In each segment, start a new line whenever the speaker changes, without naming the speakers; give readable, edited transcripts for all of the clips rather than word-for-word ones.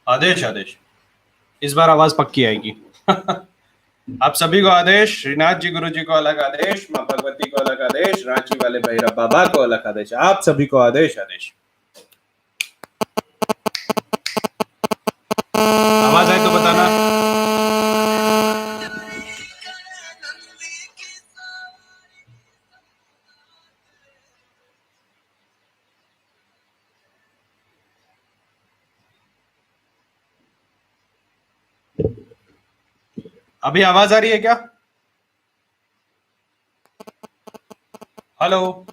आदेश आदेश। इस बार आवाज पक्की आएगी। आप सभी को आदेश। श्रीनाथ जी गुरु जी को अलग आदेश, मां भगवती को अलग आदेश, रांची वाले भैरव बाबा को अलग आदेश। आप सभी को आदेश आदेश। आवाज आए तो बताना। अभी आवाज आ रही है क्या? हेलो,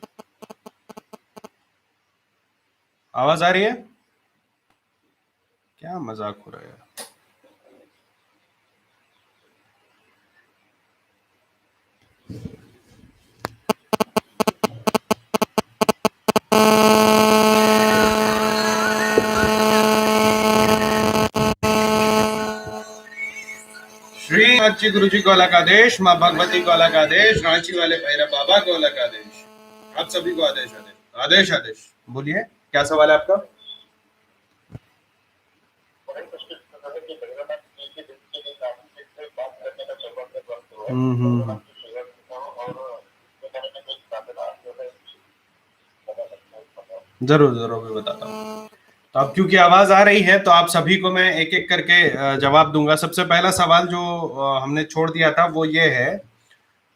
आवाज आ रही है? क्या मजाक हो रहा है? श्रीनाथ जी गुरु जी को अलग आदेश, मां भगवती को अलग आदेश, रांची वाले भैरव बाबा को अलग आदेश। आप सभी को आदेश आदेश आदेश आदेश। बोलिए, क्या सवाल है आपका? जरूर जरूर भी बताता हूँ। तो अब क्योंकि आवाज आ रही है तो आप सभी को मैं एक एक करके जवाब दूंगा। सबसे पहला सवाल जो हमने छोड़ दिया था वो ये है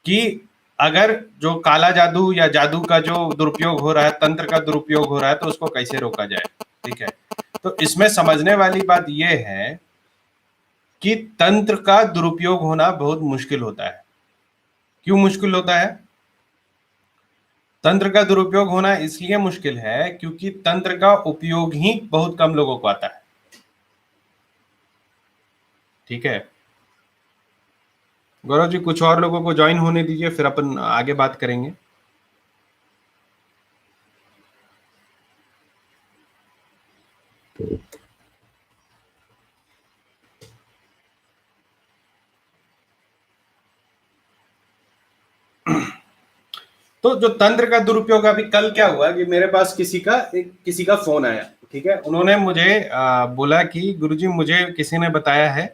कि अगर जो काला जादू या जादू का जो दुरुपयोग हो रहा है, तंत्र का दुरुपयोग हो रहा है, तो उसको कैसे रोका जाए। ठीक है, तो इसमें समझने वाली बात यह है कि तंत्र का दुरुपयोग होना बहुत मुश्किल होता है। क्यों मुश्किल होता है? तंत्र का दुरुपयोग होना इसलिए मुश्किल है क्योंकि तंत्र का उपयोग ही बहुत कम लोगों को आता है। ठीक है, गौरव जी कुछ और लोगों को ज्वाइन होने दीजिए, फिर अपन आगे बात करेंगे। तो जो तंत्र का दुरुपयोग, अभी कल क्या हुआ कि मेरे पास किसी का फोन आया। ठीक है, उन्होंने मुझे बोला कि गुरुजी मुझे किसी ने बताया है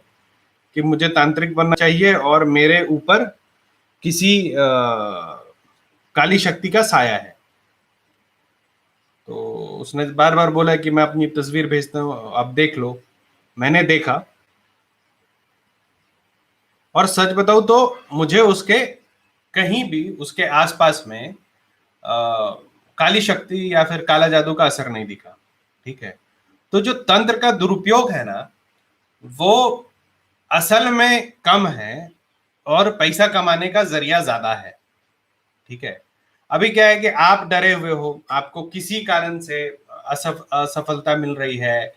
कि मुझे तांत्रिक बनना चाहिए और मेरे ऊपर किसी काली शक्ति का साया है। तो उसने बार बार बोला कि मैं अपनी तस्वीर भेजता हूँ, आप देख लो। मैंने देखा और सच बताऊं तो मुझे उसके कहीं भी उसके आसपास में काली शक्ति या फिर काला जादू का असर नहीं दिखा। ठीक है, तो जो तंत्र का दुरुपयोग है ना, वो असल में कम है और पैसा कमाने का जरिया ज्यादा है। ठीक है, अभी क्या है कि आप डरे हुए हो, आपको किसी कारण से असफलता मिल रही है,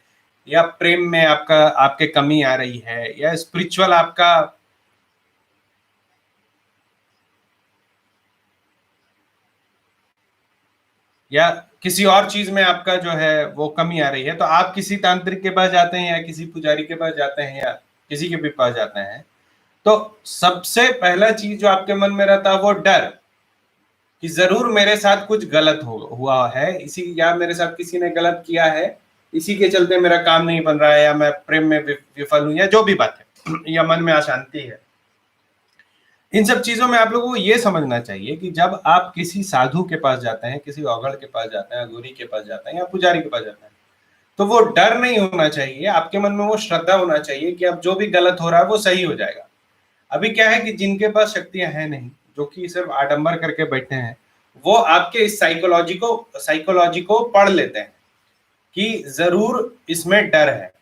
या प्रेम में आपके कमी आ रही है, या स्पिरिचुअल आपका या किसी और चीज में आपका जो है वो कमी आ रही है, तो आप किसी तांत्रिक के पास जाते हैं या किसी पुजारी के पास जाते हैं या किसी के भी पास जाते हैं, तो सबसे पहला चीज जो आपके मन में रहता है वो डर कि जरूर मेरे साथ कुछ गलत हुआ है, इसी या मेरे साथ किसी ने गलत किया है, इसी के चलते मेरा काम नहीं बन रहा है, या मैं प्रेम में विफल हूं, या जो भी बात है, या मन में अशांति है। इन सब चीजों में आप लोगों को ये समझना चाहिए कि जब आप किसी साधु के पास जाते हैं, किसी औघड़ के पास जाते हैं, अघोरी के पास जाते हैं, या पुजारी के पास जाते हैं, तो वो डर नहीं होना चाहिए, आपके मन में वो श्रद्धा होना चाहिए कि अब जो भी गलत हो रहा है वो सही हो जाएगा। अभी क्या है कि जिनके पास शक्तियां हैं नहीं, जो कि सिर्फ आडंबर करके बैठे हैं, वो आपके इस साइकोलॉजी को पढ़ लेते हैं कि जरूर इसमें डर है।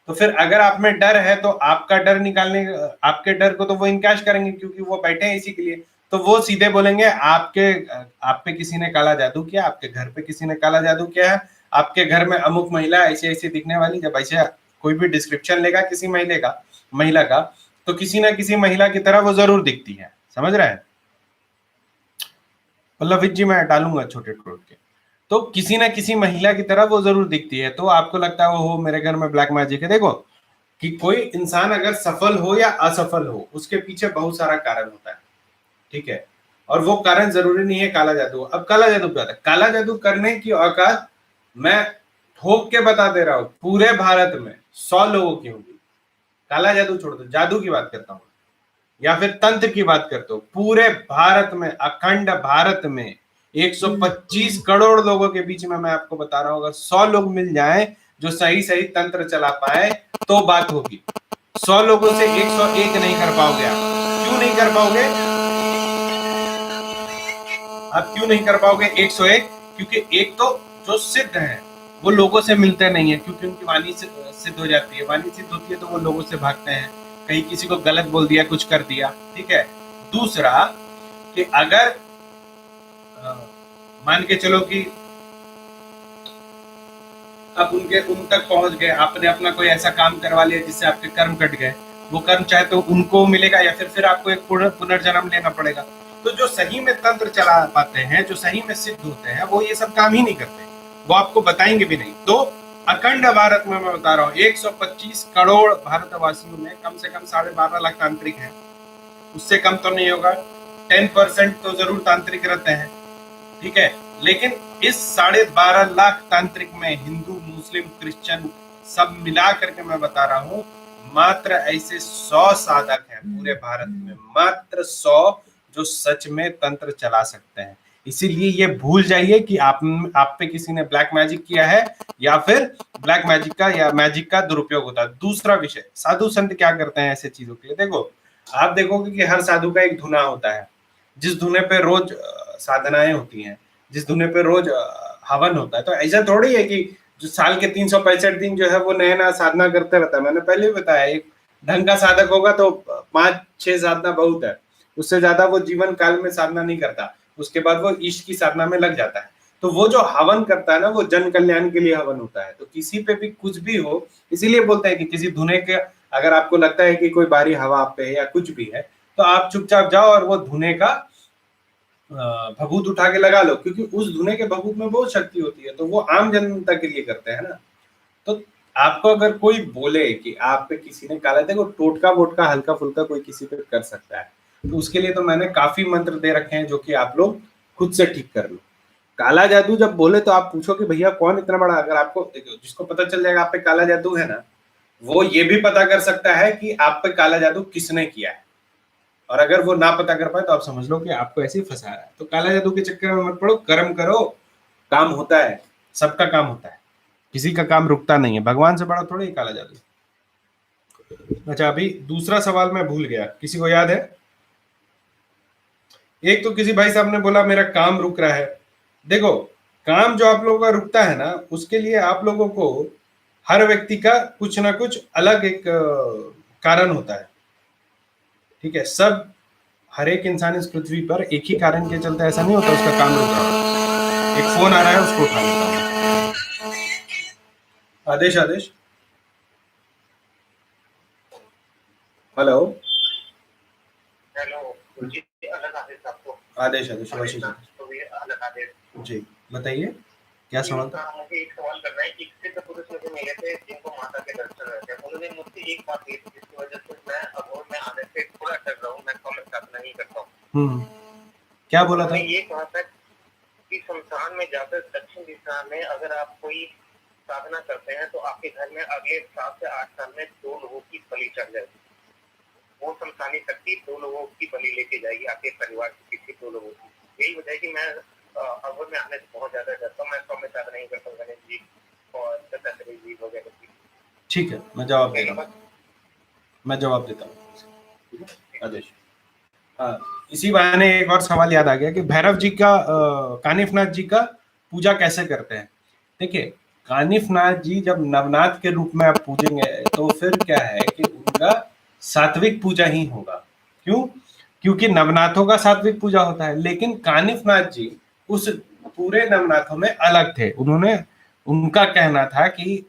तो फिर अगर आप में डर है तो आपका डर निकालने, आपके डर को तो वो इनकाश करेंगे क्योंकि वो बैठे हैं इसी के लिए। तो वो सीधे बोलेंगे आप पे किसी ने काला जादू किया, आपके घर पे किसी ने काला जादू किया है, आपके घर में अमुक महिला ऐसे ऐसे दिखने वाली। जब ऐसे कोई भी डिस्क्रिप्शन लेगा किसी महिला का, तो किसी ना किसी महिला की तरह वो जरूर दिखती है। समझ रहे हैं? पल्लवित जी मैं डालूंगा छोटे छोटे के। तो किसी ना किसी महिला की तरह वो जरूर दिखती है, तो आपको लगता है वो मेरे घर में ब्लैक मैजिक है। देखो कि कोई इंसान अगर सफल हो या असफल हो, उसके पीछे बहुत सारा कारण होता है। ठीक है, और वो कारण जरूरी नहीं है काला जादू। अब काला जादू क्या होता है? काला जादू करने की औकात मैं ठोक के बता दे रहा हूं, पूरे भारत में 100 लोगों की होगी। काला जादू छोड़ दो, जादू की बात करता हूं या फिर तंत्र की बात करते हो, पूरे भारत में, अखंड भारत में 125 करोड़ लोगों के बीच में मैं आपको बता रहा हूं, अगर 100 लोग मिल जाएं जो सही सही तंत्र चला पाए तो बात होगी। 100 लोगों से 101 नहीं कर पाओगे आप। क्यों नहीं कर पाओगे? आप क्यों नहीं कर पाओगे 101? क्योंकि एक तो जो सिद्ध है वो लोगों से मिलते नहीं है, क्योंकि उनकी वाणी सिद्ध हो जाती है। वाणी सिद्ध होती है तो वो लोगों से भागते हैं, कहीं किसी को गलत बोल दिया, कुछ कर दिया, ठीक है। दूसरा कि अगर मान के चलो कि आप उन तक पहुंच गए, आपने अपना कोई ऐसा काम करवा लिया जिससे आपके कर्म कट गए, वो कर्म चाहे तो उनको मिलेगा या फिर आपको एक पुनर्जन्म लेना पड़ेगा। तो जो सही में तंत्र चला पाते हैं, जो सही में सिद्ध होते हैं, वो ये सब काम ही नहीं करते, वो आपको बताएंगे भी नहीं। तो अखंड भारत में मैं बता रहा हूँ 125 करोड़ भारतवासियों में कम से कम 12.5 लाख तांत्रिक हैं, उससे कम तो नहीं होगा। 10% तो जरूर तांत्रिक रहते हैं, ठीक है। लेकिन इस 12.5 लाख तांत्रिक में हिंदू, मुस्लिम, क्रिश्चियन सब मिला करके मैं बता रहा हूँ मात्र ऐसे 100 साधक हैं पूरे भारत में, मात्र 100 जो सच में तंत्र चला सकते हैं। इसीलिए ये भूल जाइए कि आप पे किसी ने ब्लैक मैजिक किया है या फिर ब्लैक मैजिक का या मैजिक का दुरुपयोग होता है। दूसरा विषय, साधु संत क्या करते हैं ऐसे चीजों के लिए? देखो, आप देखोगे कि हर साधु का एक धुना होता है, जिस धुने पे रोज साधनाएं होती हैं, जिस धुने पे रोज हवन होता है। तो ऐसा थोड़ी है कि जो साल के 365 दिन जो है वो नया नया साधना करते रहता है। मैंने पहले भी बताया, एक ढंग का साधक होगा तो 5-6 साधना बहुत है, उससे ज्यादा वो जीवन काल में साधना नहीं करता, उसके बाद वो इष्ट की साधना में लग जाता है। तो वो जो हवन करता है ना, वो जन कल्याण के लिए हवन होता है। तो किसी पे भी कुछ भी हो, इसीलिए बोलते हैं कि किसी धुने के अगर आपको लगता है कि कोई बारी हवा आप पे है या कुछ भी है, तो आप चुपचाप जाओ और वो धुने का भभूत उठा के लगा लो, क्योंकि उस धुने के भभूत में बहुत शक्ति होती है। तो वो आम जनता के लिए करते हैं ना। तो आपको अगर कोई बोले कि आप पे किसी ने काला, देखो टोटका वोटका हल्का फुल्का कोई किसी पे कर सकता है, तो उसके लिए तो मैंने काफी मंत्र दे रखे हैं जो कि आप लोग खुद से ठीक कर लो। काला जादू जब बोले तो आप पूछो कि भैया कौन इतना बड़ा, अगर आपको जिसको पता चल जाएगा आप पे काला जादू है ना, वो ये भी पता कर सकता है कि आप पे काला जादू किसने किया है। और अगर वो ना पता कर पाए तो आप समझ लो कि आपको ऐसे ही फंसा रहा है। तो काला जादू के चक्कर में मत पड़ो, कर्म करो, काम होता है, सबका काम होता है, किसी का काम रुकता नहीं है। भगवान से बड़ा थोड़ी ही काला जादू। अच्छा, अभी दूसरा सवाल मैं भूल गया, किसी को याद है? एक तो किसी भाई साहब ने बोला मेरा काम रुक रहा है। देखो, काम जो आप लोगों का रुकता है ना, उसके लिए आप लोगों को हर व्यक्ति का कुछ ना कुछ अलग एक कारण होता है, ठीक है। सब हर एक इंसान इस पृथ्वी पर एक ही कारण के चलते ऐसा नहीं होता उसका काम रुक रहा है। एक फोन आ रहा है, उसको उठा लेता हूं। आदेश, आदेश, हेलो,
हेलो जी, अलग आदेश आपको।
आदेश, आदेश, आशीष जी, बताइए क्या सवाल था?
मुझे एक सवाल करना है। एक सिद्ध पुरुष मुझे मिले थे जिनको माता के दर्शन रहते हैं, उन्होंने मुझसे एक बात कही थी जिसकी वजह से मैं अघोर में आने से थोड़ा डर रहा हूँ, मैं कम साधना नहीं करता हूँ।
क्या बोला था?
ये कहा था कि शमशान में जाकर दक्षिण दिशा में अगर आप कोई साधना करते हैं तो आपके घर में अगले 7 से 8 साल में 2 लोगों की बलि चढ़ जाएगी। वो शमशानी शक्ति 2 लोगों की बलि लेके जाएगी, आपके परिवार की किसी 2 लोगों की। यही वजह है कि मैं अघोर में आने से बहुत ज्यादा डरता हूँ, मैं कम में साधना नहीं करता हूँ गणेश जी और दत्तात्रेय जी वगैरह की।
ठीक है, मैं जवाब देता हूँ। आदेश। हाँ, इसी बहाने एक और सवाल याद आ गया कि भैरव जी का, कानिफनाथ जी का पूजा कैसे करते हैं। देखिए, कानिफनाथ जी जब नवनाथ के रूप में आप पूजेंगे तो फिर क्या है कि उनका सात्विक पूजा ही होगा। क्यों? क्योंकि नवनाथों का सात्विक पूजा होता है, लेकिन कानिफनाथ जी उस पूरे नवनाथों में अलग थे। उनका कहना था कि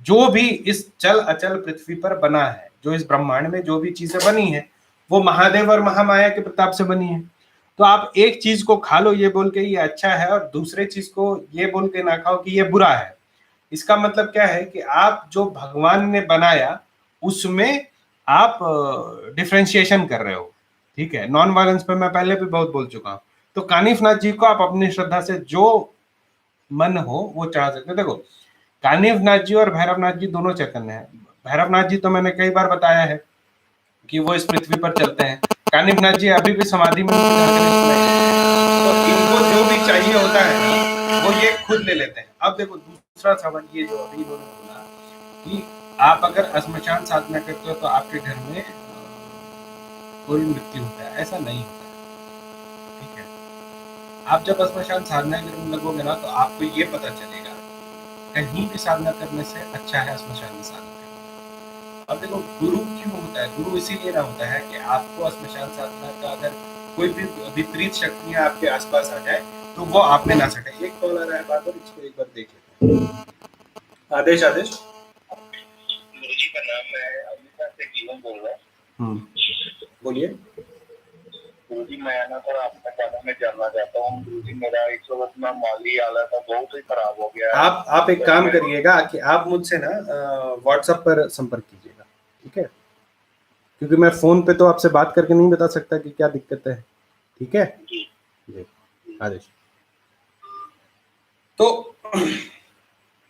जो भी इस चल अचल पृथ्वी पर बना है, जो इस ब्रह्मांड में जो भी चीजें बनी है, वो महादेव और महामाया के प्रताप से बनी है। तो आप एक चीज को खा लो ये बोल के ये अच्छा है, और दूसरे चीज को ये बोल के ना खाओ कि ये बुरा है। इसका मतलब क्या है कि आप जो भगवान ने बनाया उसमें आप डिफ्रेंशिएशन कर रहे हो, ठीक है। नॉन वायलेंस पे मैं पहले भी बहुत बोल चुका हूं। तो कानिफनाथ जी को आप अपनी श्रद्धा से जो मन हो वो चढ़ा सकते। देखो, कानिफनाथ जी और भैरवनाथ जी दोनों चैतन्य हैं। भैरवनाथ जी तो मैंने कई बार बताया है कि वो इस पृथ्वी पर चलते हैं। कानिफनाथ जी अभी भी समाधि में उनकी धड़कनें सुनाई देती हैं। तो इनको जो भी चाहिए होता है ना, वो ये खुद ले लेते हैं। अब देखो दूसरा सवाल ये जो अभी इन्होंने बोला कि आप अगर श्मशान साधना करते हो तो आपके घर में कोई मृत्यु होता है, ऐसा नहीं होता है, ठीक है। आप जब श्मशान साधना करने लगोगे ना, तो आपको ये पता चलेगा कहीं भी साधना करने से अच्छा है श्मशान में साधना करना। अब देखो गुरु क्यों होता है? गुरु इसीलिए ना होता है कि आपको श्मशान साधना का अगर कोई भी विपरीत शक्तियां आपके आसपास आ जाए तो वो आप में ना सके। एक कॉल आ रहा है बार बार, इसको एक बार देख लेते हैं। आदेश आदेश
गुरुजी का नाम है अमृता से जीवन बोल रहा हूँ।
बोलिए।
गुरुजी मैं ना थोड़ा आपका बारे में जानना चाहता हूँ। गुरुजी मेरा इस वक्त ना माली हालत है बहुत ही खराब हो गया है।
आप एक काम करिएगा कि आप मुझसे ना व्हाट्सएप पर संपर्क कीजिएगा, ठीक है? क्योंकि मैं फोन पे तो आपसे बात करके नहीं बता सकता कि क्या दिक्कत है, ठीक है जी? आदेश। तो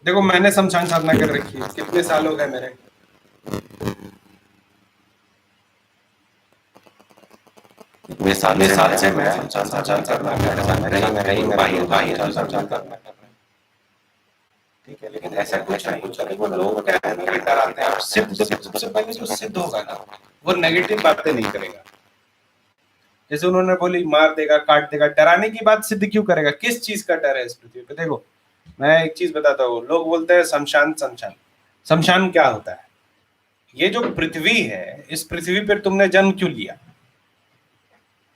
देखो मैंने श्मशान साधना कर रखी है, कितने साल हो गए मेरे? इतने साल से मैं श्मशान साधना कर रहा हूँ। ठीक है, लेकिन ऐसा कुछ नहीं। वो लोग क्या है ना, डराते हैं। सबसे पहले जो सिद्ध होगा ना, वो नेगेटिव बातें नहीं करेगा। जैसे उन्होंने बोली मार देगा, काट देगा, डराने की बात सिद्ध क्यों करेगा? किस चीज का डर है इस पृथ्वी पे? देखो मैं एक चीज बताता हूँ। लोग बोलते हैं शमशान शमशान। शमशान क्या होता है? ये जो पृथ्वी है, इस पृथ्वी पर तुमने जन्म क्यों लिया?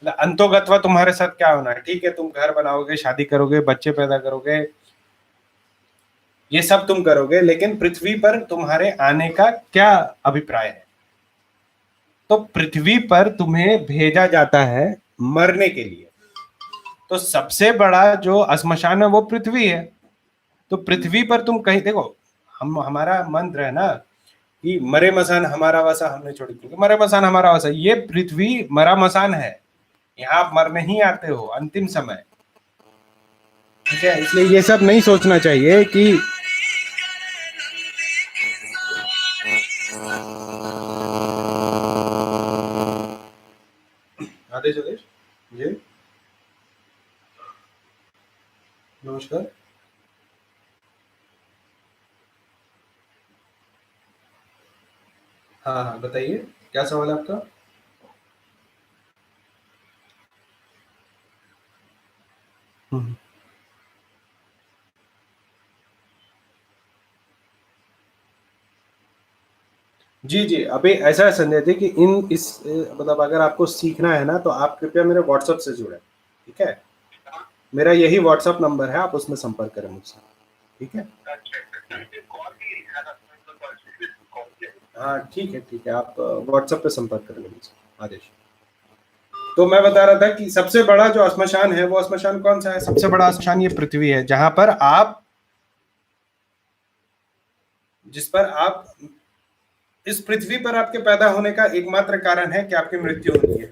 अंतोगत्वा तुम्हारे साथ क्या होना है? ठीक है, तुम घर बनाओगे, शादी करोगे, बच्चे पैदा करोगे, ये सब तुम करोगे, लेकिन पृथ्वी पर तुम्हारे आने का क्या अभिप्राय है? तो पृथ्वी पर तुम्हें भेजा जाता है मरने के लिए। तो सबसे बड़ा जो श्मशान है वो पृथ्वी है। तो पृथ्वी पर तुम कहीं देखो, हमारा मंत्र है ना कि मरे मसान हमारा वसा हमने छोड़ी, क्योंकि मरे मसान हमारा वसा। ये पृथ्वी मरा मसान है, यहाँ आप मरने ही आते हो अंतिम समय, ठीक है? इसलिए ये सब नहीं सोचना चाहिए कि आदेश आदेश जी नमस्कार। हाँ हाँ बताइए, क्या सवाल है आपका? जी जी, अभी ऐसा है संजय जी कि मतलब अगर आपको सीखना है ना, तो आप कृपया मेरे व्हाट्सएप से जुड़े, ठीक है? मेरा यही व्हाट्सएप नंबर है, आप उसमें संपर्क करें मुझसे, ठीक है? हाँ ठीक है, आप व्हाट्सएप पे संपर्क करेंगे मुझसे। आदेश। तो मैं बता रहा था कि सबसे बड़ा जो श्मशान है, वो श्मशान कौन सा है? सबसे बड़ा श्मशान ये पृथ्वी है, जहां पर आप इस पृथ्वी पर आपके पैदा होने का एकमात्र कारण है कि आपकी मृत्यु होनी है।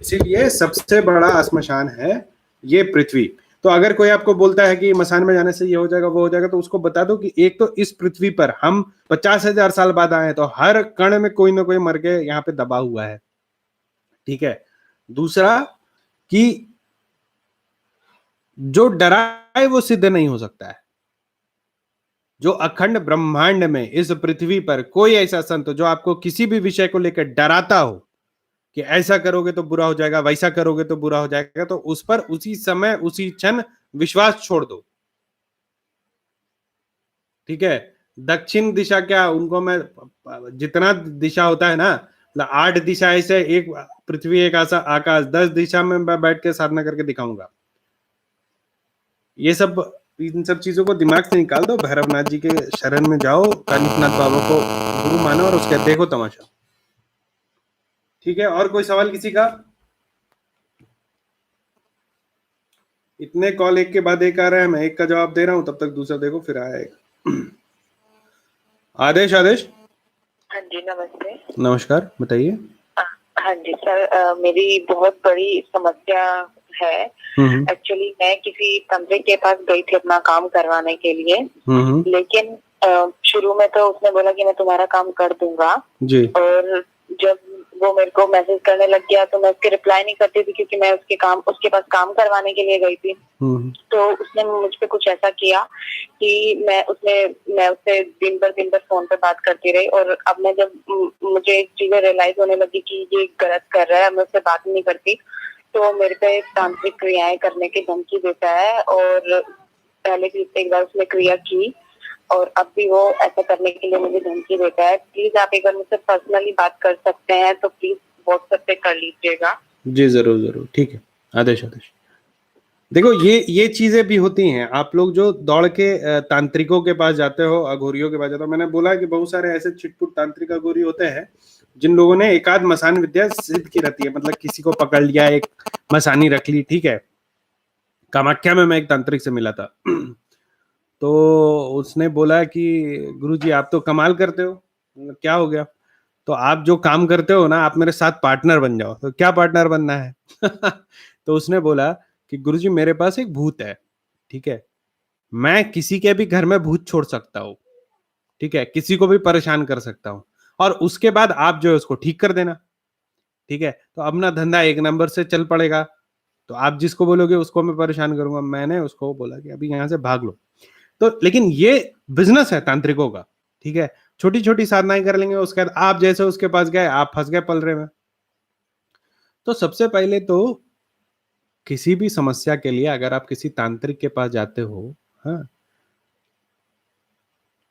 इसीलिए सबसे बड़ा श्मशान है ये पृथ्वी। तो अगर कोई आपको बोलता है कि मसान में जाने से ये हो जाएगा वो हो जाएगा, तो उसको बता दो कि एक तो इस पृथ्वी पर हम 50,000 साल बाद आए, तो हर कण में कोई ना कोई मर के यहाँ पे दबा हुआ है, ठीक है? दूसरा कि जो डराए वो सिद्ध नहीं हो सकता है। जो अखंड ब्रह्मांड में इस पृथ्वी पर कोई ऐसा संत जो आपको किसी भी विषय को लेकर डराता हो कि ऐसा करोगे तो बुरा हो जाएगा, वैसा करोगे तो बुरा हो जाएगा, तो उस पर उसी समय उसी क्षण विश्वास छोड़ दो, ठीक है? दक्षिण दिशा क्या, उनको मैं जितना दिशा होता है ना, 8 दिशा ऐसे, एक पृथ्वी, एक आकाश, 10 दिशा में मैं बैठ के साधना करके दिखाऊंगा। ये सब, इन सब चीजों को दिमाग से निकाल दो। भैरवनाथ जी के शरण में जाओ, कानिफनाथ बाबा को गुरु मानो और उसके देखो तमाशा, ठीक है? और कोई सवाल किसी का? इतने कॉल एक के बाद एक आ रहे हैं, मैं एक का जवाब दे रहा हूं, तब तक दूसरा देखो फिर आएगा। आदेश आदेश।
हाँ जी नमस्ते।
नमस्कार, बताइए।
हाँ जी सर, मेरी बहुत बड़ी समस्या है। एक्चुअली मैं किसी तंत्रिक के पास गई थी अपना काम करवाने के लिए, लेकिन शुरू में तो उसने बोला कि मैं तुम्हारा काम कर दूंगा
जी।
और जब वो मेरे को मैसेज करने लग गया तो मैं उसके रिप्लाई नहीं करती थी क्योंकि मैं उसके पास काम करवाने के लिए गई थी। तो उसने मुझ पे कुछ ऐसा किया कि मैं उससे दिन भर फोन पे बात करती रही और अब मैं जब मुझे चीजें रियलाइज होने लगी कि ये गलत कर रहा है, मैं उससे बात नहीं करती, तो मेरे पे तांत्रिक क्रियाएं करने की धमकी देता है और पहले भी एक बार उसने क्रिया की और अब भी वो ऐसा करने के लिए मुझे धमकी देता है। प्लीज आप एक बार मुझसे पर्सनली बात कर सकते हैं तो प्लीज व्हाट्सएप पे कर लीजिएगा।
जी जरूर जरूर, ठीक है। आदेश। देखो ये चीजें भी होती हैं। आप लोग जो दौड़ के तांत्रिकों के पास जाते हो, अघोरियों के पास जाते हो, मैंने बोला कि बहुत सारे ऐसे छिटपुट तांत्रिक अघोरी होते हैं जिन लोगों ने एकाध मसान विद्या सिद्ध की रहती है। मतलब किसी को पकड़ लिया, एक मसानी रख ली, ठीक है। कामाख्या में मैं एक तांत्रिक से मिला था तो उसने बोला कि गुरुजी आप तो कमाल करते हो। क्या हो गया? तो आप जो काम करते हो ना, आप मेरे साथ पार्टनर बन जाओ। तो क्या पार्टनर बनना है? तो उसने बोला कि गुरुजी मेरे पास एक भूत है, ठीक है, मैं किसी के भी घर में भूत छोड़ सकता हूँ, ठीक है, किसी को भी परेशान कर सकता हूँ, और उसके बाद आप जो है उसको ठीक कर देना, ठीक है। तो अपना धंधा एक नंबर से चल पड़ेगा। तो आप जिसको बोलोगे उसको मैं परेशान करूंगा। मैंने उसको बोला कि अभी यहाँ से भाग लो। तो लेकिन ये बिजनेस है तांत्रिकों का, ठीक है। छोटी छोटी साधनाएं कर लेंगे, उसके बाद आप जैसे उसके पास गए, आप फंस गए पलरे में। तो सबसे पहले तो किसी भी समस्या के लिए अगर आप किसी तांत्रिक के पास जाते हो, हाँ,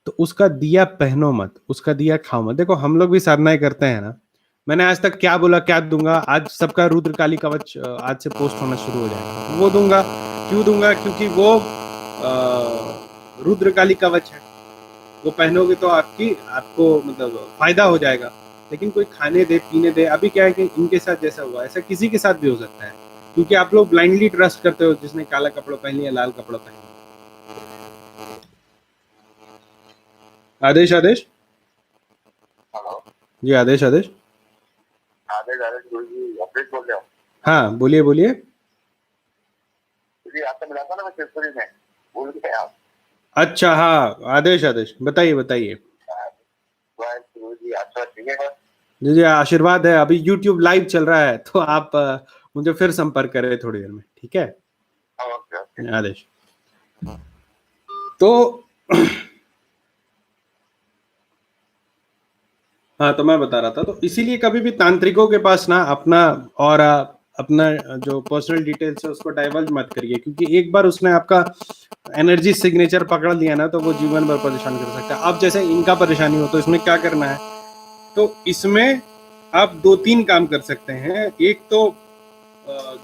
तो उसका दिया पहनो मत, उसका दिया खाओ मत। देखो हम लोग भी साधनाएं करते हैं ना, मैंने आज तक क्या बोला क्या दूंगा, आज सबका रुद्रकाली कवच आज से पोस्ट होना शुरू हो जाएगा, वो दूंगा। क्यों दूंगा? क्योंकि वो रुद्रकाली कवच है, वो पहनोगे तो आपको मतलब फायदा हो जाएगा। लेकिन कोई खाने दे पीने दे, अभी क्या है कि इनके साथ जैसा हुआ ऐसा किसी के साथ भी हो सकता है, क्योंकि आप लोग ब्लाइंडली ट्रस्ट करते हो जिसने काला कपड़ा पहन लिया, लाल कपड़ा पहन लिया। आदेश।
हेलो
जी आदेश।
आदेश गुरुजी अपडेट बोल रहे हो?
हाँ बोलिए बोलिए।
जी आपसे मिला था ना मैं शिवपुरी में, भूल गए आप?
अच्छा हाँ आदेश, बताइए बताइए।
गुरुजी अच्छा ठीक है।
जी जी आशीर्वाद है। अभी YouTube लाइव चल रहा है तो आप मुझे फिर संपर्क करें थोड़ी देर में, ठीक है।
ओके
आदेश। तो हाँ, तो मैं बता रहा था, तो इसीलिए कभी भी तांत्रिकों के पास ना अपना और अपना जो पर्सनल डिटेल्स है उसको डाइवर्ज मत करिए, क्योंकि एक बार उसने आपका एनर्जी सिग्नेचर पकड़ लिया ना तो वो जीवन भर परेशान कर सकता है। अब जैसे इनका परेशानी हो तो इसमें क्या करना है, तो इसमें आप 2-3 काम कर सकते हैं। एक तो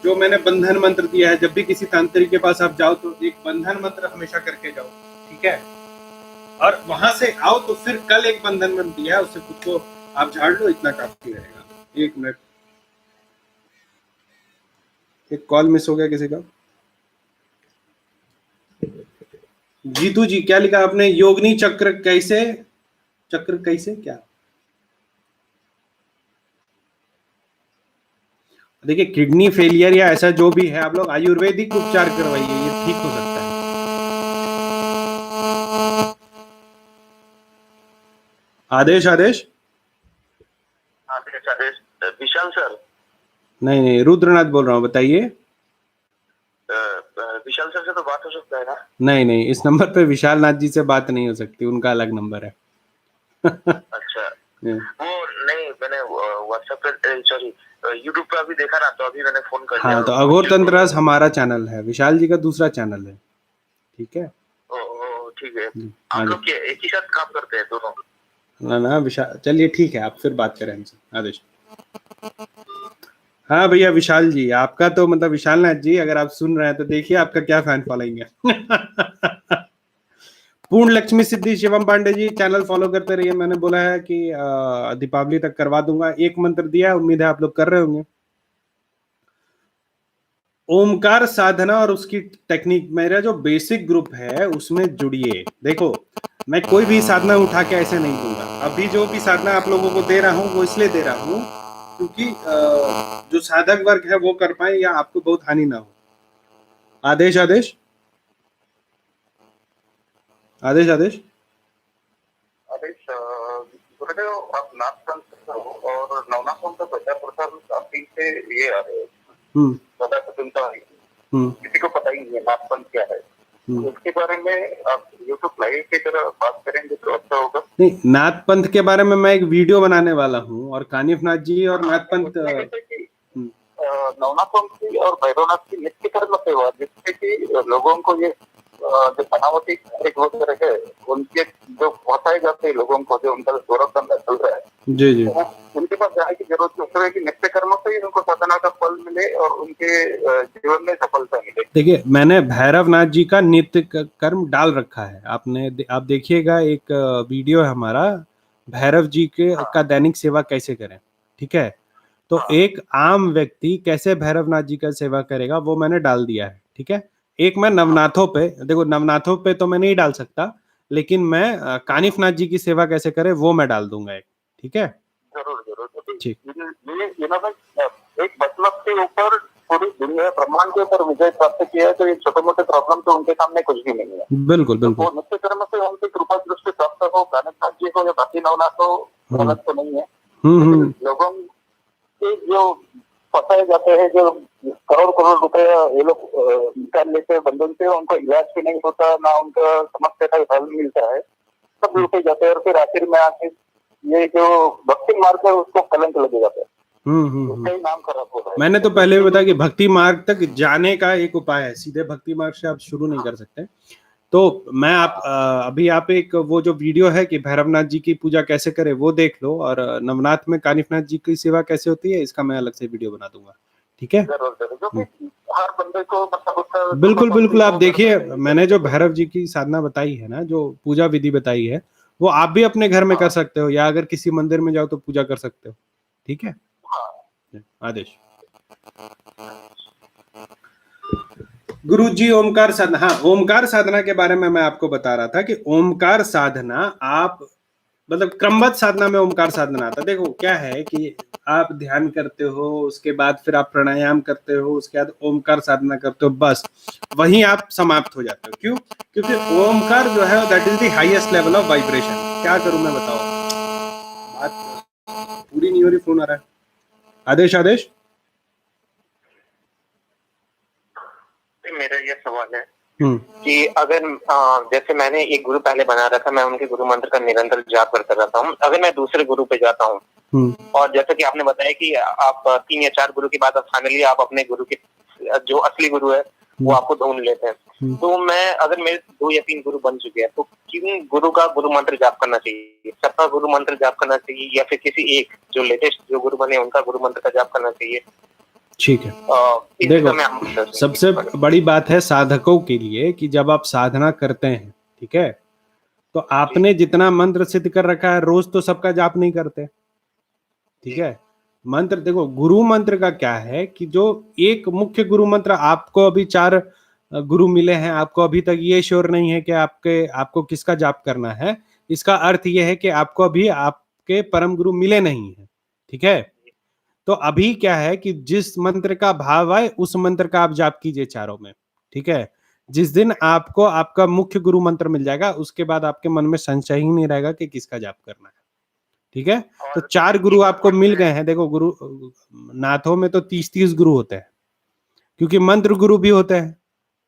जो मैंने बंधन मंत्र दिया है, जब भी किसी तांत्रिक के पास आप जाओ तो एक बंधन मंत्र हमेशा करके जाओ, ठीक है। और वहां से आओ तो फिर कल एक बंधन मंत्र दिया है, उससे खुद को आप झाड़ लो, इतना काफी रहेगा। 1 मिनट, एक कॉल मिस हो गया किसी का। जीतू जी क्या लिखा आपने? योगिनी चक्र कैसे क्या? देखिए किडनी फेलियर या ऐसा जो भी है, आप लोग आयुर्वेदिक उपचार करवाइए, ये ठीक हो सकता है। आदेश।
विशाल सर?
नहीं रुद्रनाथ बोल रहा हूँ, बताइए।
विशाल सर से तो बात हो सकता है ना?
नहीं इस नंबर पे विशाल नाथ जी से बात नहीं हो सकती, उनका अलग नंबर है।
अच्छा वो नहीं, मैंने व्हाट्सएप पे सॉरी यूट्यूब पे अभी देखा ना, तो अभी मैंने फोन कर दिया।
हाँ तो अघोर तंत्रास हमारा चैनल है, विशाल जी का दूसरा चैनल है, ठीक है।
ठीक है, आप लोग एक ही साथ काम करते हैं दोनों?
ना विशाल, चलिए ठीक है, आप फिर बात करें हमसे। आदेश। हाँ भैया विशाल जी, आपका तो मतलब विशाल नाथ जी, अगर आप सुन रहे हैं तो देखिए आपका क्या फैन फॉलोइंग है। पूर्ण लक्ष्मी सिद्धि शिवम पांडे जी, चैनल फॉलो करते रहिए। मैंने बोला है कि दीपावली तक करवा दूंगा। एक मंत्र दिया है, उम्मीद है आप लोग कर रहे होंगे। ओमकार साधना और उसकी टेक्निक, मेरा जो बेसिक ग्रुप है उसमें जुड़िए। देखो मैं कोई भी साधना उठा के ऐसे नहीं दूंगा। अभी जो भी साधना आप लोगों को दे रहा हूँ वो इसलिए दे रहा हूँ क्योंकि जो साधक वर्ग है वो कर पाए या आपको बहुत हानि ना हो। आदेश।
आदेश गुरुदेव, आप नाथ पंथ और नवनाथ पंथ का प्रचार प्रसार काफी से ये आ रहे हैं, ज्यादा सुनता है, किसी को पता ही नहीं है नाथ पंथ क्या है। उसके बारे में आप यूट्यूब लाइव की तरह बात करेंगे तो अच्छा होगा।
नहीं, नाथ पंथ के बारे में मैं एक वीडियो बनाने वाला हूँ, और कानिफ नाथ जी और नाथ पंथ
नवनाथ पंथी और भैरवनाथ की नित्य कर्म सेवा, जिससे कि लोगों को ये जो बनावटी एक हो रहे हैं, उनके जो पहुंचाए जाते हैं लोगों को, जो उनका गौरव धंधा चल रहा है,
जी जी,
उनके पास जाने की जरूरत नहीं है कि नित्य कर्म से ही उनको साधना का फल मिले और उनके जीवन में सफलता मिले।
देखिए, मैंने भैरव नाथ जी का नित्य कर्म डाल रखा है, आप देखिएगा, एक वीडियो है हमारा, भैरव जी के का दैनिक सेवा कैसे करें, ठीक है। तो एक आम व्यक्ति कैसे भैरव नाथ जी का सेवा करेगा वो मैंने डाल दिया है, ठीक है। एक मैं नवनाथों पे, देखो नवनाथों पे तो मैं नहीं डाल सकता, लेकिन मैं कानिफ नाथ जी की सेवा कैसे करे वो मैं डाल दूंगा एक, ठीक है।
जरूर जरूर,
ठीक।
ये एक मतलब के ऊपर पूरी दुनिया ब्रह्मांड के ऊपर विजय प्राप्त किया है, तो ये छोटे मोटे प्रॉब्लम तो उनके सामने कुछ भी नहीं है।
बिल्कुल बिल्कुल,
तो नित्य कर्म से उनकी कृपा दृष्टि प्राप्त हो, कानिफ नाथ जी को या बाकी नवनाथ हो, गलत तो नहीं है। लोगों के जो फंसाए जाते हैं, जो करोड़ करोड़ रुपया ये लोग निकाल लेते हैं बंधन से, उनको इलाज भी नहीं होता, ना उनका समस्या का हल मिलता है, सब लुटे जाते हैं, और फिर आखिर में आके ये जो भक्ति मार्ग है उसको कलंक लगे जाता है, उसका ही नाम खराब हो रहा है।
मैंने तो पहले भी बताया कि भक्ति मार्ग तक जाने का एक उपाय है, सीधे भक्ति मार्ग से आप शुरू नहीं कर सकते। तो मैं अभी आप एक वो जो वीडियो है कि भैरवनाथ जी की पूजा कैसे करे वो देख लो, और नवनाथ में कानिफ नाथ जी की सेवा कैसे होती है इसका मैं अलग से वीडियो बना दूंगा, ठीक है।
हर बंदे को मतलब
बिल्कुल बिल्कुल, आप देखिए, मैंने जो भैरव जी की साधना बताई है ना, जो पूजा विधि बताई है, वो आप भी अपने घर में कर सकते हो, या अगर किसी मंदिर में जाओ तो पूजा कर सकते हो, ठीक है। आदेश। गुरु जी, ओमकार साधना, हाँ, ओमकार साधना के बारे में मैं आपको बता रहा था कि ओमकार साधना आप मतलब क्रमबद्ध साधना में ओमकार साधना आता है। देखो क्या है कि आप ध्यान करते हो, उसके बाद फिर आप प्राणायाम करते हो, उसके बाद ओमकार साधना करते हो, बस वहीं आप समाप्त हो जाते हो। क्यों? क्योंकि ओमकार जो है that is the highest level of vibration. क्या करूं मैं, बताओ, बात पूरी नहीं हो रही, फोन आ रहा है। आदेश आदेश,
मेरा ये सवाल है कि अगर जैसे मैंने एक गुरु पहले बना रखा, मैं उनके गुरु मंत्र का निरंतर जाप करता रहता हूँ। अगर मैं दूसरे गुरु पे जाता हूँ और जैसे कि आपने बताया कि आप 3 या 4 गुरु के बाद फाइनली आप अपने गुरु के जो असली गुरु है वो आपको ढूंढ लेते हैं, तो मैं अगर मेरे 2 या 3 गुरु बन चुके हैं तो किन गुरु का गुरु मंत्र जाप करना चाहिए? सबका गुरु मंत्र जाप करना चाहिए या फिर किसी एक जो लेटेस्ट जो गुरु बने उनका गुरु मंत्र का जाप करना चाहिए?
ठीक है, देखो सबसे बड़ी बात है साधकों के लिए कि जब आप साधना करते हैं, ठीक है, तो आपने जितना मंत्र सिद्ध कर रखा है रोज तो सबका जाप नहीं करते, ठीक है। मंत्र देखो, गुरु मंत्र का क्या है कि जो एक मुख्य गुरु मंत्र, आपको अभी 4 गुरु मिले हैं, आपको अभी तक ये श्योर नहीं है कि आपको किसका जाप करना है। इसका अर्थ ये है कि आपको अभी आपके परम गुरु मिले नहीं है, ठीक है। तो अभी क्या है कि जिस मंत्र का भाव आए उस मंत्र का आप जाप कीजिए चारों में, ठीक है। जिस दिन आपको आपका मुख्य गुरु मंत्र मिल जाएगा उसके बाद आपके मन में संशय ही नहीं रहेगा कि किसका जाप करना है, ठीक है। तो 4 गुरु आपको मिल गए हैं। देखो, गुरु नाथों में तो 30 गुरु होते हैं, क्योंकि मंत्र गुरु भी होते हैं,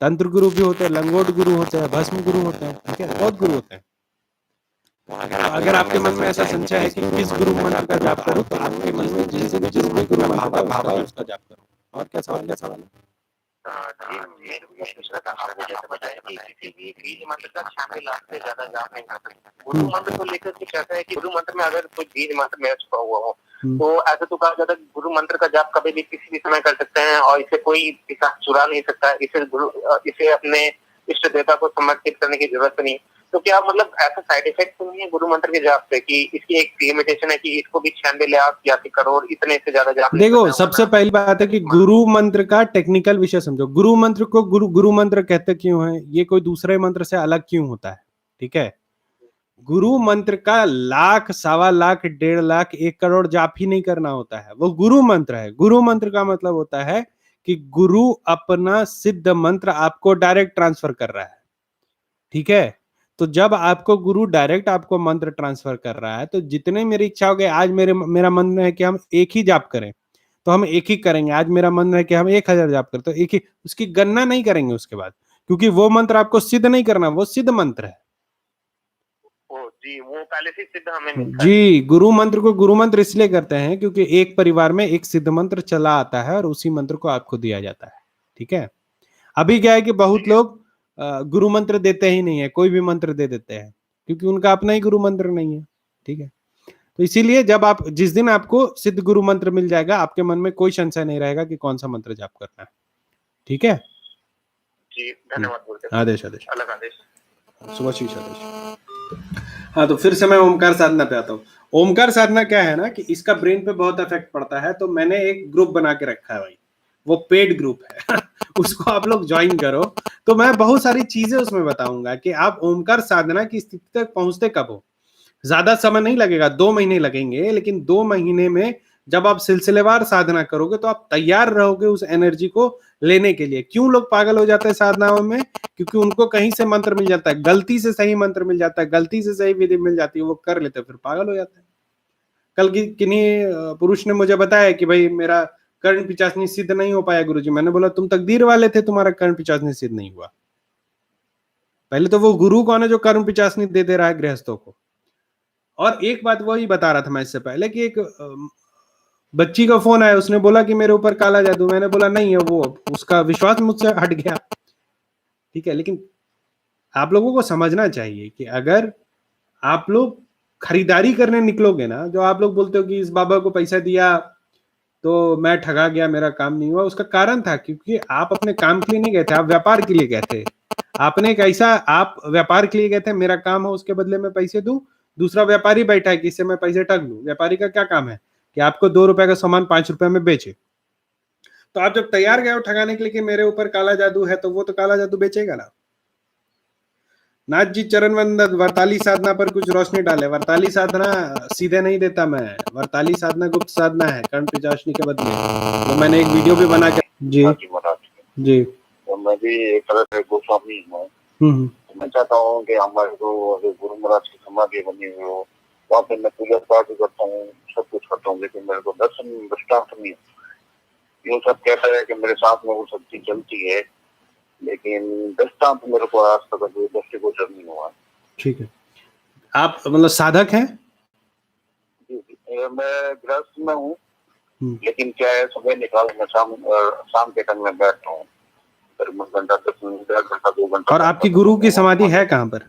तंत्र गुरु भी होते हैं, लंगोट गुरु होते हैं, भस्म गुरु होते हैं, ठीक है, बहुत गुरु होते हैं। अगर आपके मन में ऐसा संशय है कि किस गुरु मंत्र का जाप करूं, तो आपके मन में जिस गुरु मंत्र का भाव है उसका जाप करो। और क्या सवाल है?
गुरु मंत्र को लेकर के कहता है कि गुरु मंत्र में अगर कोई बीज मंत्र में छुपा हुआ हो तो ऐसा तो कहा जाता है गुरु मंत्र का जाप कभी भी किसी भी समय कर सकते हैं और इसे कोई पिशाच चुरा नहीं सकता। इसे अपने इष्ट देवता को समर्पित करने की जरूरत नहीं। तो क्या मतलब ऐसा साइड इफेक्ट तो नहीं है गुरु मंत्र के जाप से कि इसकी एक लिमिटेशन है कि इसको भी 96 लाख या फिर करोड़ इतने से ज्यादा जाप?
देखो, सबसे पहली बात है कि गुरु मंत्र का टेक्निकल विषय समझो। गुरु मंत्र को गुरु मंत्र कहते क्यों है? ये कोई दूसरे मंत्र से अलग क्यों होता है, ठीक है। गुरु मंत्र का 1 लाख, 1.25 लाख, 1.5 लाख, 1 करोड़ जाप ही नहीं करना होता है, वो गुरु मंत्र है। गुरु मंत्र का मतलब होता है कि गुरु अपना सिद्ध मंत्र आपको डायरेक्ट ट्रांसफर कर रहा है, ठीक है। तो जब आपको गुरु डायरेक्ट आपको मंत्र ट्रांसफर कर रहा है, तो जितने मेरी इच्छा हो गई, आज मेरा मन है कि हम एक ही जाप करें, तो हम एक ही करेंगे। आज मेरा मन है कि हम 1000 जाप करें, तो एक ही, उसकी गणना नहीं करेंगे उसके बाद, क्योंकि वो मंत्र आपको सिद्ध नहीं करना, वो सिद्ध मंत्र है।
जी, वो पहले से सिद्ध हमें मिलता है।
जी, गुरु मंत्र को गुरु मंत्र इसलिए करते हैं क्योंकि एक परिवार में एक सिद्ध मंत्र चला आता है और उसी मंत्र को आपको दिया जाता है। ठीक है। अभी क्या है कि बहुत लोग गुरु मंत्र देते ही नहीं है, कोई भी मंत्र दे देते हैं, क्योंकि उनका अपना ही गुरु मंत्र नहीं है। ठीक है। तो इसीलिए जब आप, जिस दिन आपको सिद्ध गुरु मंत्र मिल जाएगा, आपके मन में कोई संशय नहीं रहेगा कि कौन सा मंत्र जाप करना है। ठीक है
जी, धन्यवाद बोलते।
आदेश आदेश
अलग आदेश।
सुभाषीष आदेश। हाँ, तो फिर से मैं ओमकार साधना पे आता हूँ। ओमकार साधना क्या है ना कि इसका ब्रेन पे बहुत इफेक्ट पड़ता है, तो मैंने एक ग्रुप बना के रखा है भाई, वो पेड ग्रुप है उसको आप लोग ज्वाइन करो। तो मैं बहुत सारी चीजें उसमें बताऊंगा कि आप ओमकार साधना की स्थिति तक पहुंचते कब हो। ज्यादा समय नहीं लगेगा, 2 महीने लगेंगे, लेकिन 2 महीने में जब आप सिलसिलेवार साधना करोगे तो आप तैयार रहोगे उस एनर्जी को लेने के लिए। क्यों लोग पागल हो जाते हैं साधनाओं में? क्योंकि उनको कहीं से मंत्र मिल जाता है, गलती से सही मंत्र मिल जाता है, गलती से सही विधि मिल जाती है, वो कर लेते हैं, फिर पागल हो जाते हैं। कल किन्हीं पुरुष ने मुझे बताया कि भाई मेरा कर्ण पिचासनी सिद्ध नहीं हो पाया गुरुजी। मैंने बोला तुम तकदीर वाले थे, तुम्हारा कर्ण पिचासनी सिद्ध नहीं हुआ। पहले तो वो गुरु कौन है जो कर्ण पिचासनी दे रहा है गृहस्थों को? और एक बात वही बता रहा था मैं इससे पहले कि एक बच्ची का फोन आया, उसने बोला कि मेरे ऊपर काला जादू। मैंने बोला नहीं है, वो उसका विश्वास मुझसे हट गया। ठीक है, लेकिन आप लोगों को समझना चाहिए कि अगर आप लोग खरीदारी करने निकलोगे ना, जो आप लोग बोलते हो कि इस बाबा को पैसा दिया तो मैं ठगा गया, मेरा काम नहीं हुआ, उसका कारण था क्योंकि आप अपने काम के लिए नहीं गए थे, आप व्यापार के लिए गए थे। आपने एक ऐसा, आप व्यापार के लिए गए थे, मेरा काम हो उसके बदले में पैसे दूं। दूसरा व्यापारी बैठा है कि इससे मैं पैसे ठग लूं। व्यापारी का क्या काम है कि आपको 2 रुपए का सामान 5 रुपए में बेचे। तो आप जब तैयार गए हो ठगाने के लिए कि मेरे ऊपर काला जादू है, तो वो तो काला जादू बेचेगा ना। नाथ जी चरण वंदन, वरताली साधना पर कुछ रोशनी डाले। वरताली साधना सीधे नहीं देता मैं, वरताली साधना गुप्त साधना है कर्ण पिचासनी के बदले। तो मैंने एक वीडियो भी बना के जी
तो मैं भी एक तरह से गोस्वामी हूँ। मैं चाहता हूँ कि हमारे जो गुरु महाराज की समाधि बनी हुई हो, वहाँ पे मैं पूजा पाठ करता हूँ, सब कुछ करता हूँ, लेकिन मेरे को दर्शन दृष्टांत नहीं। ये सब कहता है कि मेरे साथ में वो सब चीज चलती है, लेकिन दृष्टांत मेरे को आज तक दृष्टिगोचर नहीं हुआ।
ठीक है, आप मतलब साधक हैं?
मैं गृहस्थ में हूँ, लेकिन क्या है सुबह निकाल मैं शाम के टाइम में बैठता हूँ, घंटा 10 मिनट, 1 घंटा 2 घंटा।
और आपकी गुरु की समाधि है कहाँ पर?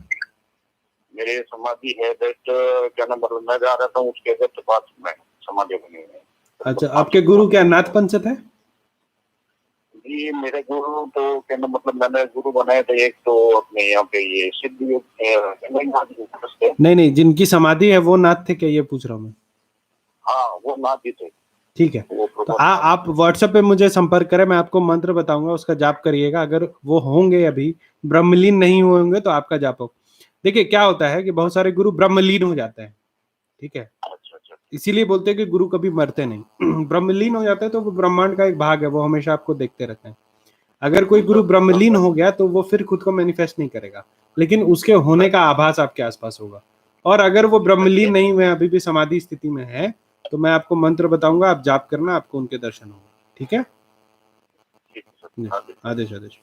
मेरे समाधि है क्या नंबर मैं जा रहा था उसके पास में समाधि बनी है।
अच्छा, आपके गुरु क्या नाथ पंचत है?
जी मेरे गुरु तो कहना मतलब मैंने गुरु बनाए थे एक तो अपने यहाँ पे ये सिद्ध
नहीं, जिनकी समाधि है वो नाथ थे क्या, ये पूछ रहा हूँ मैं।
हाँ वो नाथ जी थे।
ठीक है, तो आप व्हाट्सएप पे मुझे संपर्क करें, मैं आपको मंत्र बताऊंगा, उसका जाप करिएगा। अगर वो होंगे अभी ब्रह्मलीन नहीं होंगे तो आपका जाप हो। देखिए क्या होता है कि बहुत सारे गुरु ब्रह्मलीन हो जाते हैं। ठीक है, इसीलिए बोलते हैं कि गुरु कभी मरते नहीं ब्रह्मलीन हो जाते हैं तो वो ब्रह्मांड का एक भाग है, वो हमेशा आपको देखते रहते हैं। अगर कोई गुरु ब्रह्मलीन हो गया तो वो फिर खुद को मैनिफेस्ट नहीं करेगा, लेकिन उसके होने का आभास आपके आसपास होगा। और अगर वो ब्रह्मलीन नहीं हुए, अभी भी समाधि स्थिति में है, तो मैं आपको मंत्र बताऊंगा, आप जाप करना, आपको उनके दर्शन होंगे। ठीक है, आदेश आदेश।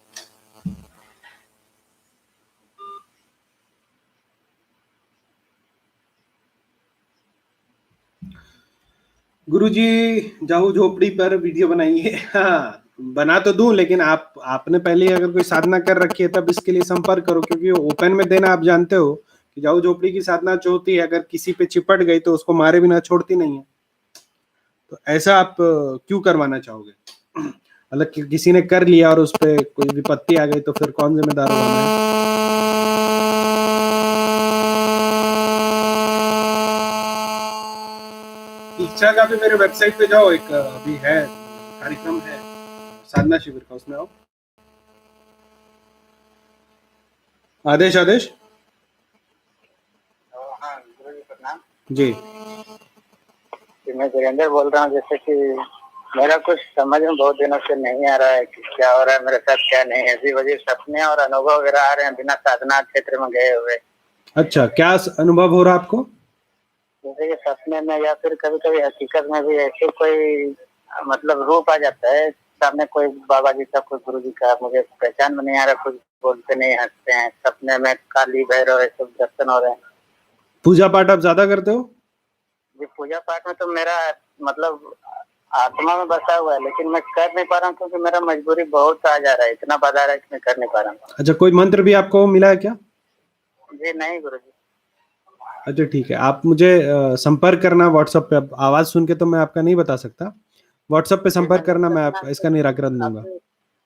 गुरुजी जाऊ झोपड़ी पर वीडियो बनाइए। हाँ बना तो दूं, लेकिन आपने पहले अगर कोई साधना कर रखी है तब इसके लिए संपर्क करो, क्योंकि ओपन में देना आप जानते हो कि जाऊ झोपड़ी की साधना जो होती है, अगर किसी पे चिपट गई तो उसको मारे बिना छोड़ती नहीं है। तो ऐसा आप क्यों करवाना चाहोगे? मतलब किसी ने कर लिया और उस पर कोई विपत्ति आ गई तो फिर कौन जिम्मेदार होगा? इच्छा का भी मेरे वेबसाइट पे जाओ, एक अभी है कार्यक्रम है साधना शिविर का, उसमें आओ। आदेश आदेश।
हाँ गुरु जी प्रणाम
जी।
मैं वीरेंद्र बोल रहा हूँ। जैसे कि मेरा कुछ समझ में बहुत दिनों से नहीं आ रहा है कि क्या हो रहा है मेरे साथ क्या नहीं है। इसी वजह सपने और अनुभव वगैरह आ रहे हैं बिना साधना क्षेत्र में गए हुए।
अच्छा, क्या अनुभव हो रहा आपको?
जैसे कि सपने में या फिर कभी कभी हकीकत में भी ऐसे कोई मतलब रूप आ जाता है सामने, कोई बाबा जी का, कोई गुरु जी का, मुझे पहचान में नहीं आ रहा, कुछ बोलते नहीं, हंसते हैं, सपने में काली भैरव ये सब दर्शन हो रहे हैं।
पूजा पाठ आप ज्यादा करते हो?
जी, पूजा पाठ में तो मेरा मतलब आत्मा में बसा हुआ है, लेकिन मैं कर नहीं पा रहा हूँ क्योंकि मेरा मजबूरी बहुत आ जा रहा है, इतना बाधा आ रहा है कि मैं कर नहीं पा रहा हूँ।
अच्छा, कोई मंत्र भी आपको मिला है क्या?
जी नहीं गुरु जी।
अच्छा ठीक है, आप मुझे संपर्क करना व्हाट्सएप पे। आवाज सुन के तो मैं आपका नहीं बता सकता, व्हाट्सएप पे संपर्क करना, मैं आपका इसका निराकरण दूंगा।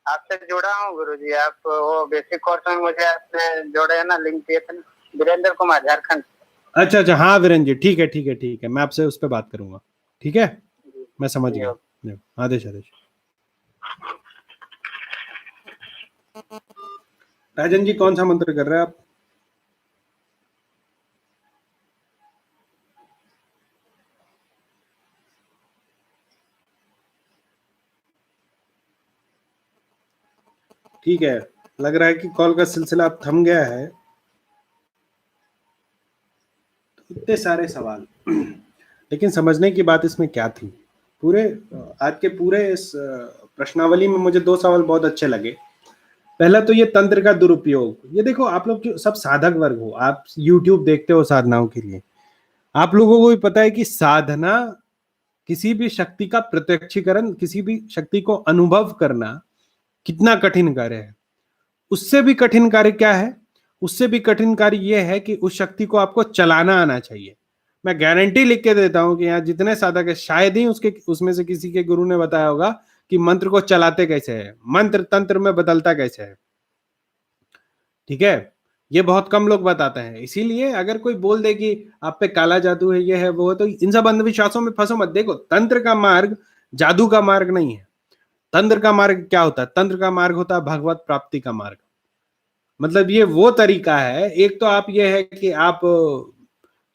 आपसे जुड़ा हूँ गुरु जी, आप वो बेसिक कोर्स में मुझे आपने जोड़े है ना, लिंक दिए थे। वीरेंद्र कुमार, झारखंड।
अच्छा अच्छा, हाँ वीरेंद्र जी, ठीक है ठीक है ठीक है, मैं आपसे उस पर बात करूंगा। ठीक है, मैं समझ गया। आदेश आदेश। राजन जी, कौन सा मंत्र कर रहे हैं आप? ठीक है, लग रहा है कि कॉल का सिलसिला अब थम गया है। इतने सारे सवाल, लेकिन समझने की बात इसमें क्या थी? पूरे आज के पूरे इस प्रश्नावली में मुझे 2 सवाल बहुत अच्छे लगे। पहला तो ये तंत्र का दुरुपयोग। ये देखो, आप लोग सब साधक वर्ग हो, आप YouTube देखते हो साधनाओं के लिए, आप लोगों को भी पता है कि साधना, किसी भी शक्ति का प्रत्यक्षीकरण, किसी भी शक्ति को अनुभव करना कितना कठिन कार्य है। उससे भी कठिन कार्य क्या है? उससे भी कठिन कार्य यह है कि उस शक्ति को आपको चलाना आना चाहिए। मैं गारंटी लिख के देता हूं कि यहाँ जितने साधक है, शायद ही उसमें से किसी के गुरु ने बताया होगा कि मंत्र को चलाते कैसे है, मंत्र तंत्र में बदलता कैसे है। ठीक है, ये बहुत कम लोग बताते हैं। इसीलिए अगर कोई बोल दे कि आप पे काला जादू है, ये है वो है, तो इन सब अंधविश्वासों में फंसो मत। देखो, तंत्र का मार्ग जादू का मार्ग नहीं है। तंत्र का मार्ग क्या होता है? तंत्र का मार्ग होता है भगवत प्राप्ति का मार्ग। मतलब ये वो तरीका है। एक तो आप ये है कि आप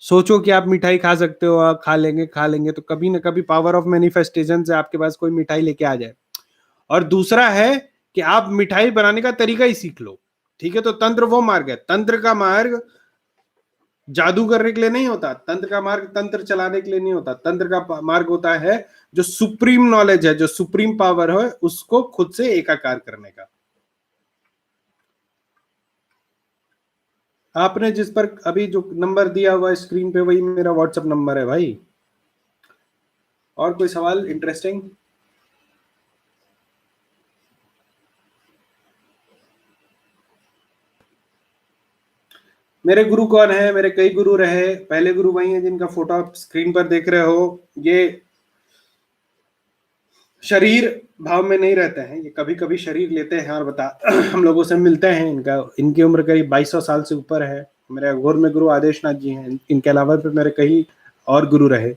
सोचो कि आप मिठाई खा सकते हो, आप खा लेंगे तो कभी ना कभी पावर ऑफ मैनिफेस्टेशन से आपके पास कोई मिठाई लेके आ जाए। और दूसरा है कि आप मिठाई बनाने का तरीका ही सीख लो। ठीक है, तो तंत्र वो मार्ग है। तंत्र का मार्ग जादू करने के लिए नहीं होता, तंत्र का मार्ग तंत्र चलाने के लिए नहीं होता। तंत्र का मार्ग होता है जो सुप्रीम नॉलेज है, जो सुप्रीम पावर है, उसको खुद से एकाकार करने का। आपने जिस पर अभी जो नंबर दिया हुआ स्क्रीन पे, वही मेरा व्हाट्सएप नंबर है भाई। और कोई सवाल इंटरेस्टिंग? मेरे गुरु कौन है? मेरे कई गुरु रहे। पहले गुरु वही है जिनका फोटो आप स्क्रीन पर देख रहे हो। ये शरीर भाव में नहीं रहते हैं, ये कभी कभी शरीर लेते हैं और हम लोगों से मिलते हैं। इनकी उम्र करीब 2200 साल से ऊपर है। मेरे अघोर में गुरु आदेशनाथ जी हैं। इनके अलावा फिर मेरे कई और गुरु रहे।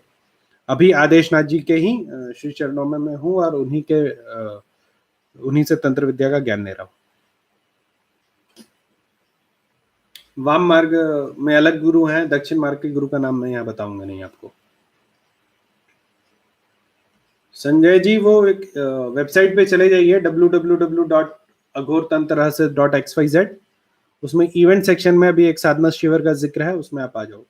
अभी आदेशनाथ जी के ही श्री चरणों में मैं हूँ और उन्हीं से तंत्र विद्या का ज्ञान ले रहा हूँ। वाम मार्ग में अलग गुरु हैं, दक्षिण मार्ग के गुरु का नाम मैं यहाँ बताऊंगा नहीं आपको। संजय जी, वो एक वेबसाइट पे चले जाइए, www.aghortantrahasya.xyz। उसमें इवेंट सेक्शन में अभी एक साधना शिविर का जिक्र है, उसमें आप आ जाओ।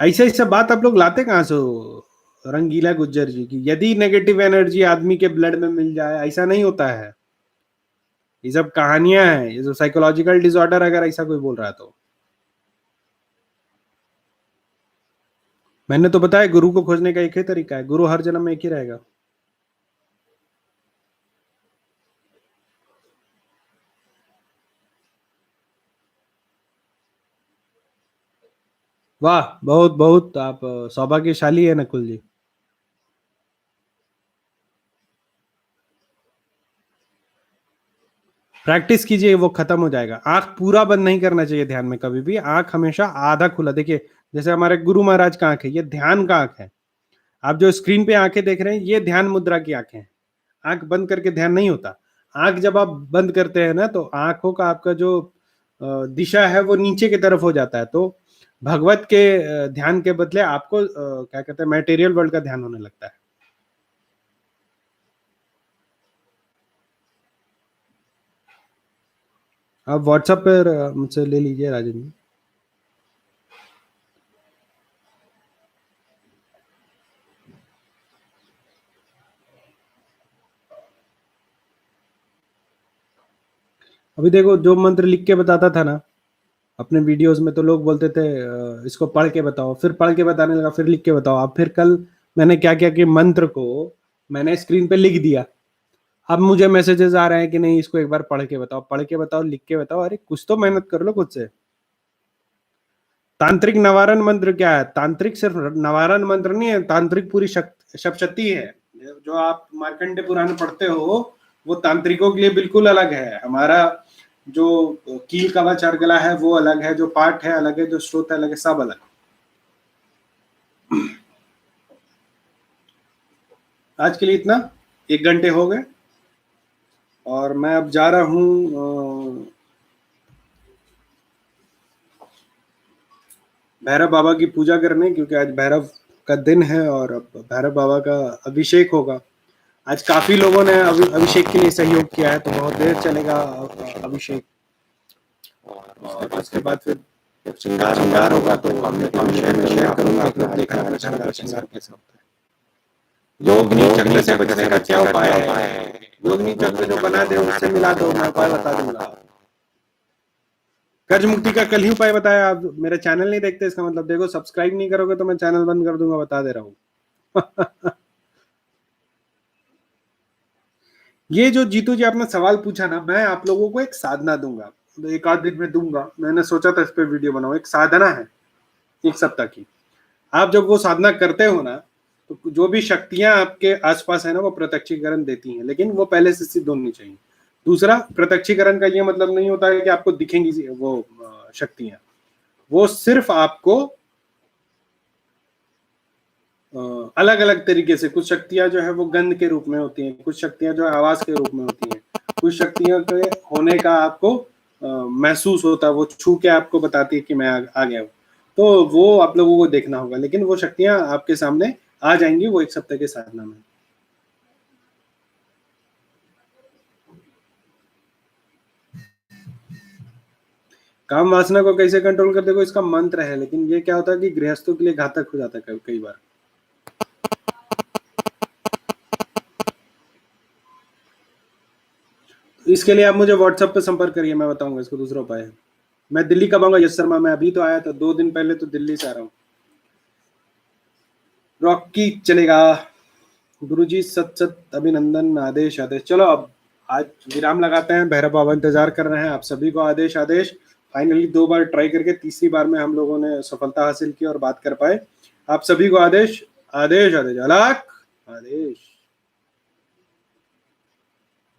ऐसा ऐसा बात आप लोग लाते कहां से हो रंगीला गुज्जर जी की? यदि नेगेटिव एनर्जी आदमी के ब्लड में मिल जाए, ऐसा नहीं होता है। ये सब कहानियां हैं, ये जो साइकोलॉजिकल डिसऑर्डर, अगर ऐसा कोई बोल रहा है तो। मैंने तो बताया, गुरु को खोजने का एक ही तरीका है, गुरु हर जन्म में एक ही रहेगा। वाह, बहुत बहुत आप सौभाग्यशाली है नकुल जी। प्रैक्टिस कीजिए, वो खत्म हो जाएगा। आंख पूरा बंद नहीं करना चाहिए ध्यान में कभी भी, आंख हमेशा आधा खुला। देखिए, जैसे हमारे गुरु महाराज का आंख है, ये ध्यान का आंख है। आप जो स्क्रीन पे आंखें देख रहे हैं, ये ध्यान मुद्रा की आंखें हैं। आंख बंद करके ध्यान नहीं होता। आंख जब आप बंद करते हैं ना, तो आंखों का आपका जो दिशा है वो नीचे की तरफ हो जाता है। तो भगवत के ध्यान के बदले आपको क्या कहते हैं, मटेरियल वर्ल्ड का ध्यान होने लगता है।
आप व्हाट्सएप पर मुझसे ले लीजिए राजन जी। अभी देखो, जो मंत्र लिख के बताता था ना अपने वीडियोस में, तो लोग बोलते थे इसको पढ़ के बताओ, फिर पढ़ के बताने लगा, फिर लिख के बताओ। अब फिर कल मैंने क्या किया कि मंत्र को मैंने स्क्रीन पे लिख दिया। अब मुझे मैसेजेस आ रहे हैं कि नहीं, इसको एक बार पढ़ के बताओ, पढ़ के बताओ, लिख के बताओ। अरे कुछ तो मेहनत कर लो खुद से। तांत्रिक निवारण मंत्र क्या है? तांत्रिक सिर्फ निवारण मंत्र नहीं है, तांत्रिक पूरी सप्तशती है। जो आप मार्कंडे पुराण पढ़ते हो वो तांत्रिकों के लिए बिल्कुल अलग है। हमारा जो कील कवच अर्गला है वो अलग है, जो पाठ है अलग है, जो स्रोत है अलग है, सब अलग। आज के लिए इतना, 1 घंटे हो गए और मैं अब जा रहा हूँ भैरव बाबा की पूजा करने, क्योंकि आज भैरव का दिन है और अब भैरव बाबा का अभिषेक होगा। आज काफी लोगों ने अभिषेक के लिए सहयोग किया है, तो बहुत देर चलेगा अभिषेक। और उसके बाद फिर श्रृंगार होगा, तो मैं शेयर करूंगा, आप लोग देखना श्रृंगार कैसे होता है। योगिनी चक्र से बचने का क्या उपाय है? योगिनी चक्र जो बना दे उससे मिला दो, मैं उपाय बता दूंगा। कर्ज मुक्ति का कल ही उपाय बताया। आप मेरा चैनल नहीं देखते, इसका मतलब देखो सब्सक्राइब नहीं करोगे तो मैं चैनल बंद कर दूंगा, बता दे रहा हूँ। ये जो जीतू जी आपने सवाल पूछा ना, मैं आप लोगों को एक साधना दूंगा, तो 1 आध दिन में दूंगा। मैंने सोचा था इस पे वीडियो बनाऊं। एक साधना है 1 सप्ताह की। आप जब वो साधना करते हो ना, तो जो भी शक्तियां आपके आसपास है ना, वो प्रत्यक्षीकरण देती हैं, लेकिन वो पहले से सिद्ध होनी चाहिए। दूसरा, प्रत्यक्षीकरण का ये मतलब नहीं होता है कि आपको दिखेंगी वो शक्तियां। वो सिर्फ आपको अलग अलग तरीके से, कुछ शक्तियां जो है वो गंध के रूप में होती हैं, कुछ शक्तियां जो है आवाज के रूप में होती हैं, कुछ शक्तियों के होने का आपको महसूस होता है, वो छू के आपको बताती है कि मैं आ गया हूँ। तो वो आप लोगों को देखना होगा, लेकिन वो शक्तियां आपके सामने आ जाएंगी वो 1 सप्ताह के साधना में। काम वासना को कैसे कंट्रोल कर, देखो इसका मंत्र है, लेकिन ये क्या होता है कि गृहस्थों के लिए घातक हो जाता है कई बार। इसके लिए आप मुझे व्हाट्सएप पे संपर्क करिए, मैं बताऊंगा इसको दूसरा उपाय है। मैं दिल्ली कब आऊंगा यश शर्मा? मैं अभी तो आया था, 2 दिन पहले तो दिल्ली से आ रहा हूँ। रॉकी चलेगा। गुरुजी सत सत अभिनंदन, आदेश आदेश। चलो अब आज विराम लगाते हैं, भैरव बाबा इंतजार कर रहे हैं आप सभी को। आदेश आदेश। फाइनली 2 बार ट्राई करके तीसरी बार में हम लोगों ने सफलता हासिल की और बात कर पाए। आप सभी को आदेश आदेश आदेश। अलग आदेश।